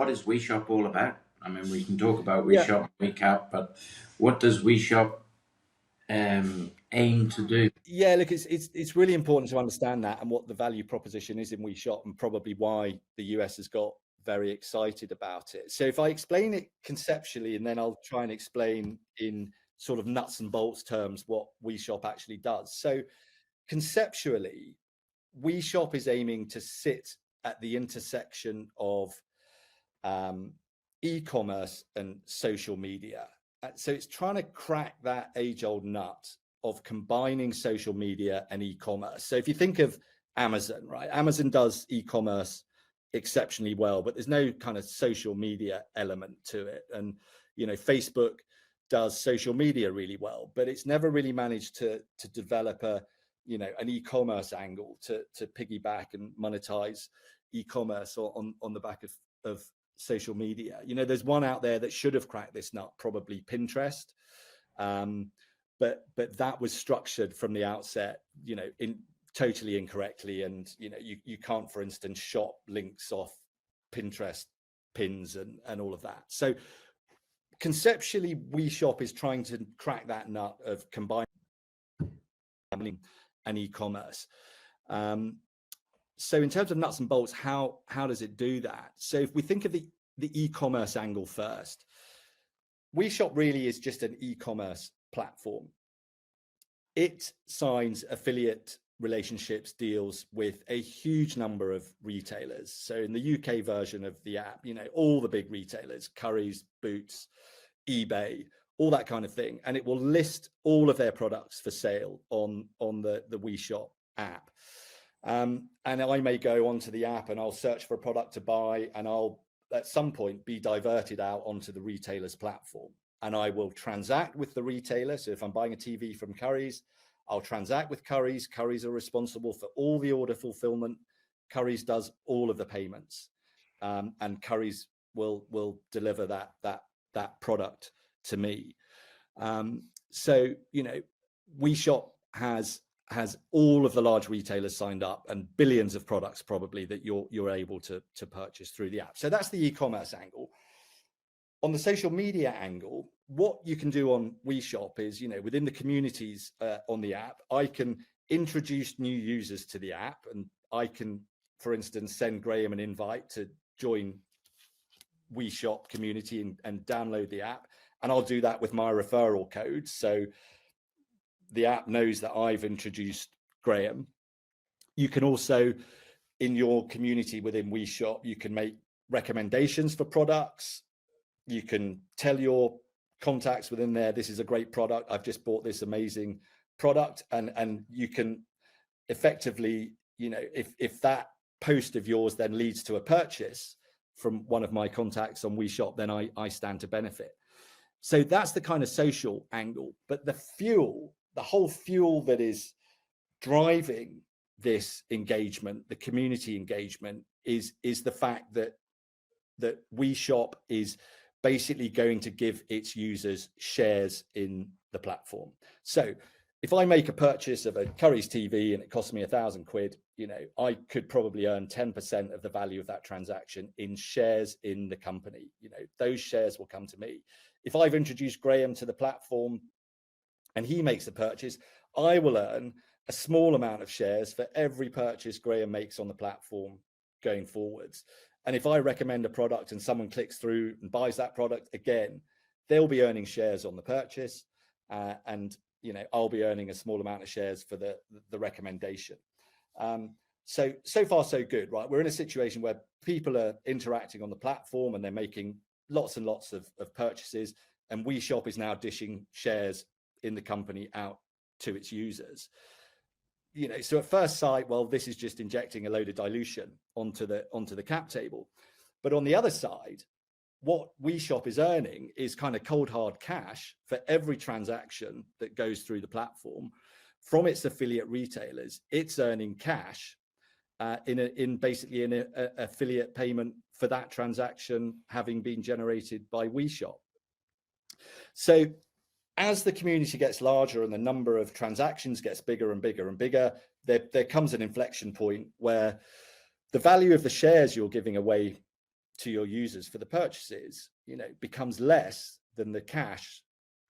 what is WeShop all about? I mean, we can talk about Yeah, WeShop, recap, but what does WeShop aim to do? yeah. Look, it's really important to understand that and what the value proposition is in WeShop, and probably why the US has got very excited about it. So if I explain it conceptually, and then I'll try and explain in sort of nuts and bolts terms what WeShop actually does. So conceptually, WeShop is aiming to sit at the intersection of um, e-commerce and social media. So it's trying to crack that age-old nut of combining social media and e-commerce. So if you think of Amazon, right? Amazon does e-commerce exceptionally well, but there's no kind of social media element to it. And Facebook does social media really well, but it's never really managed to develop an e-commerce angle to piggyback and monetize e-commerce on the back of social media. There's one out there that should have cracked this nut, probably Pinterest. But that was structured from the outset, in totally incorrectly. And you can't, for instance, shop links off Pinterest pins and all of that. So conceptually, WeShop is trying to crack that nut of combining and e-commerce. So in terms of nuts and bolts, how does it do that? So if we think of the e-commerce angle first, WeShop really is just an e-commerce platform. It signs affiliate relationships, deals with a huge number of retailers. So in the UK version of the app, all the big retailers, Currys, Boots, eBay, all that kind of thing. And it will list all of their products for sale on the WeShop app. And I may go onto the app and I'll search for a product to buy, and I'll at some point be diverted out onto the retailer's platform, and I will transact with the retailer. So if I'm buying a TV from Currys, I'll transact with Currys. Currys are responsible for all the order fulfillment. Currys does all of the payments, and Currys will deliver that product to me. So WeShop has all of the large retailers signed up, and billions of products probably that you're able to purchase through the app. So that's the e-commerce angle. On the social media angle, what you can do on WeShop is, within the communities on the app, I can introduce new users to the app, and I can, for instance, send Graham an invite to join WeShop community and download the app. And I'll do that with my referral code. So the app knows that I've introduced Graham. You can also, in your community within WeShop, you can make recommendations for products. You can tell your contacts within there, this is a great product, I've just bought this amazing product. And you can effectively, if that post of yours then leads to a purchase from one of my contacts on WeShop, then I stand to benefit. So that's the kind of social angle. But the whole fuel that is driving this engagement, the community engagement, is the fact that WeShop is basically going to give its users shares in the platform. So if I make a purchase of a Currys TV and it costs me £1,000, I could probably earn 10% of the value of that transaction in shares in the company. Those shares will come to me. If I've introduced Graham to the platform and he makes a purchase, I will earn a small amount of shares for every purchase Graham makes on the platform going forwards. And if I recommend a product and someone clicks through and buys that product, again, they'll be earning shares on the purchase, and I'll be earning a small amount of shares for the recommendation. So far so good, right? We're in a situation where people are interacting on the platform and they're making lots and lots of purchases, and WeShop is now dishing shares in the company out to its users. So at first sight, well, this is just injecting a load of dilution onto the cap table. But on the other side, what WeShop is earning is kind of cold hard cash for every transaction that goes through the platform from its affiliate retailers. It's earning cash in basically an affiliate payment for that transaction having been generated by WeShop. So as the community gets larger and the number of transactions gets bigger and bigger and bigger, there comes an inflection point where the value of the shares you're giving away to your users for the purchases, becomes less than the cash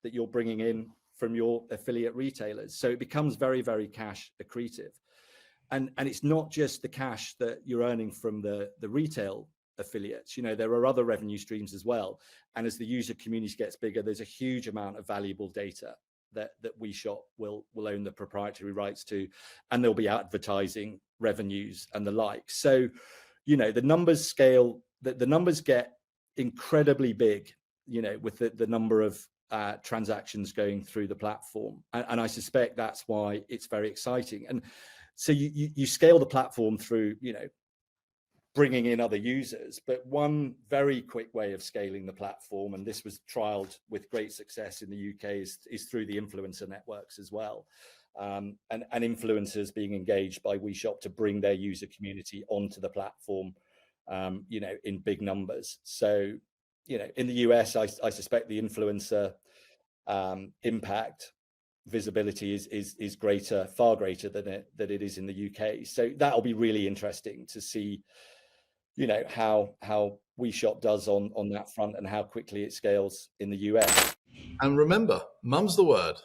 that you're bringing in from your affiliate retailers. So it becomes very, very cash accretive. And it's not just the cash that you're earning from the retail affiliates. There are other revenue streams as well. And as the user community gets bigger, there's a huge amount of valuable data that WeShop will own the proprietary rights to, and there'll be advertising revenues and the like. So, the numbers scale, the numbers get incredibly big, with the number of transactions going through the platform. And I suspect that's why it's very exciting. And so you scale the platform through, bringing in other users. But one very quick way of scaling the platform, and this was trialed with great success in the UK, is through the influencer networks as well. And influencers being engaged by WeShop to bring their user community onto the platform, in big numbers. So, in the US, I suspect the influencer impact, visibility is greater, far greater than it is in the UK. So that'll be really interesting to see, how WeShop does on that front and how quickly it scales in the US. And remember, mum's the word.